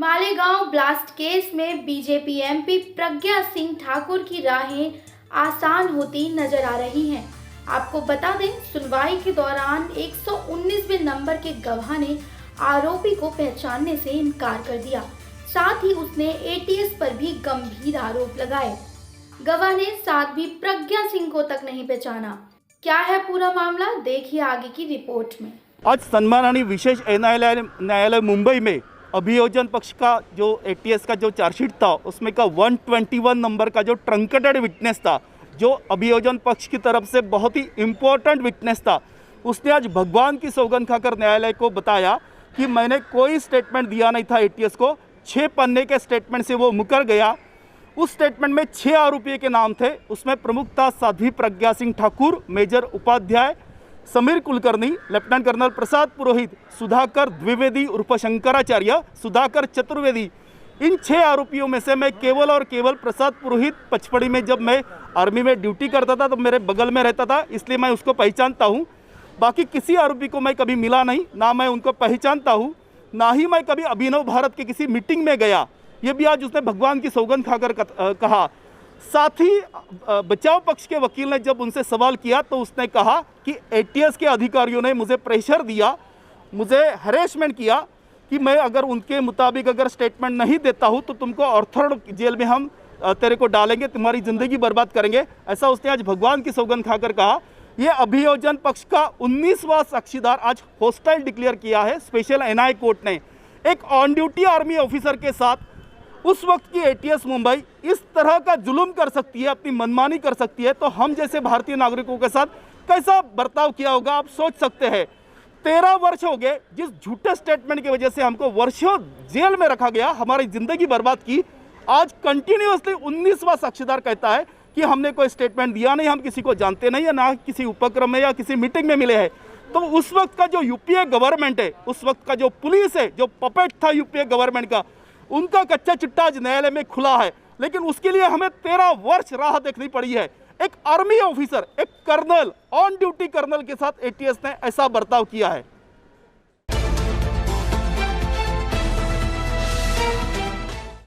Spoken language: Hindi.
मालेगांव ब्लास्ट केस में बीजेपी एमपी प्रज्ञा सिंह ठाकुर की राहें आसान होती नजर आ रही हैं। आपको बता दें, सुनवाई के दौरान 119वें नंबर के गवाह ने आरोपी को पहचानने से इनकार कर दिया। साथ ही उसने एटीएस पर भी गंभीर आरोप लगाए। गवाह ने साथ भी प्रज्ञा सिंह को तक नहीं पहचाना। क्या है पूरा मामला, देखिए आगे की रिपोर्ट में। आज सन्माननीय विशेष न्यायालय मुंबई में अभियोजन पक्ष का जो एटीएस का जो चार्जशीट था उसमें का 121 नंबर का जो ट्रंकेटेड विटनेस था, जो अभियोजन पक्ष की तरफ से बहुत ही इम्पोर्टेंट विटनेस था, उसने आज भगवान की सौगंध खाकर न्यायालय को बताया कि मैंने कोई स्टेटमेंट दिया नहीं था एटीएस को। 6 पन्ने के स्टेटमेंट से वो मुकर गया। उस स्टेटमेंट में 6 आरोपियों के नाम थे। उसमें प्रमुख था Sadhvi Pragya Singh Thakur, major Upadhyay Sameer Kulkarni, lieutenant colonel Prasad Purohit, Sudhakar Dwivedi उर्फ शंकराचार्य, सुधाकर चतुर्वेदी। इन 6 आरोपियों में से मैं केवल और केवल प्रसाद पुरोहित पचपड़ी में जब मैं आर्मी में ड्यूटी करता था तो मेरे बगल में रहता था, इसलिए मैं उसको पहचानता हूँ। बाकी किसी आरोपी को मैं कभी मिला नहीं, ना मैं उनको पहचानता हूँ, ना ही मैं कभी अभिनव भारत के किसी मीटिंग में गया। ये भी आज उसने भगवान की सौगंध खाकर कहा। साथ ही बचाव पक्ष के वकील ने जब उनसे सवाल किया तो उसने कहा कि एटीएस के अधिकारियों ने मुझे प्रेशर दिया, मुझे हरेसमेंट किया कि मैं अगर उनके मुताबिक अगर स्टेटमेंट नहीं देता हूं तो तुमको ऑर्थर जेल में हम तेरे को डालेंगे, तुम्हारी ज़िंदगी बर्बाद करेंगे। ऐसा उसने आज भगवान की सौगंध खाकर कहा। यह अभियोजन पक्ष का 19वां साक्षीदार आज हॉस्टाइल डिक्लेयर किया है स्पेशल एनआई कोर्ट ने। एक ऑन ड्यूटी आर्मी ऑफिसर के साथ उस वक्त की एटीएस मुंबई इस तरह का जुल्म कर सकती है, अपनी मनमानी कर सकती है, तो हम जैसे भारतीय नागरिकों के साथ कैसा बर्ताव किया होगा आप सोच सकते हैं। 13 वर्ष हो गए जिस झूठे स्टेटमेंट की वजह से हमको वर्षों जेल में रखा गया, हमारी जिंदगी बर्बाद की। आज कंटिन्यूअसली 19वां साक्षीदार कहता है कि हमने कोई स्टेटमेंट दिया नहीं, हम किसी को जानते नहीं है, ना किसी उपक्रम में या किसी मीटिंग में मिले हैं। तो उस वक्त का जो यूपीए गवर्नमेंट है, उस वक्त का जो पुलिस है, जो पपेट था यूपीए गवर्नमेंट का, उनका कच्चा चिट्टा आज न्यायालय में खुला है। लेकिन उसके लिए हमें 13 वर्ष राह देखनी पड़ी है। एक आर्मी ऑफिसर, एक कर्नल, ऑन ड्यूटी कर्नल के साथ एटीएस ने ऐसा बर्ताव किया है।